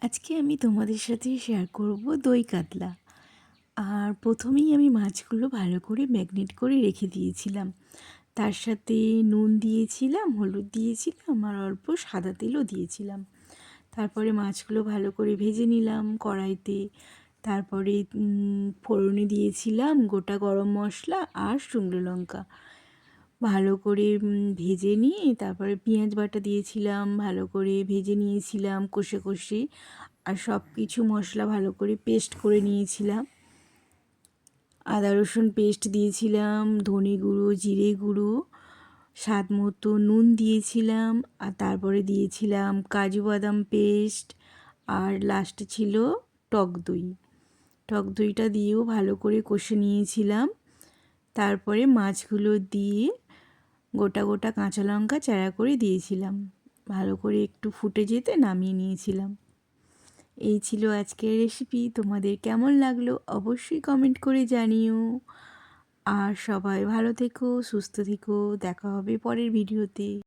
আজকে আমি তোমাদের সাথে শেয়ার করব দই কাতলা। আর প্রথমেই আমি মাছগুলো ভালো করে ম্যাগনেট করে রেখে দিয়েছিলাম। তার সাথে নুন দিয়েছিলাম, হলুদ দিয়েছিলাম আর অল্প সাদা তেলও দিয়েছিলাম। তারপরে মাছগুলো ভালো করে ভেজে নিলাম কড়াইতে। তারপরে ফোড়নে দিয়েছিলাম গোটা গরম মশলা আর শুকনো লঙ্কা। ভালো করে ভেজে নিয়ে তারপরে পেঁয়াজ বাটা দিয়েছিলাম, ভালো করে ভেজে নিয়েছিলাম কষে কষে। আর সব কিছু মশলা ভালো করে পেস্ট করে নিয়েছিলাম। আদা রসুন পেস্ট দিয়েছিলাম, ধনে গুঁড়ো, জিরে গুঁড়ো, স্বাদ মতো নুন দিয়েছিলাম। আর তারপরে দিয়েছিলাম কাজু বাদাম পেস্ট। আর লাস্টে ছিল টক দই। টক দইটা দিয়েও ভালো করে কষে নিয়েছিলাম। তারপরে মাছগুলো দিয়ে গোটা গোটা কাঁচা লঙ্কা চারা করে দিয়েছিলাম। ভালো করে একটু ফুটে যেতে নামিয়ে নিয়েছিলাম। এই ছিল আজকের রেসিপি। তোমাদের কেমন লাগলো অবশ্যই কমেন্ট করে জানিও। আর সবাই ভালো থেকো, সুস্থ থেকো। দেখা হবে পরের ভিডিওতে।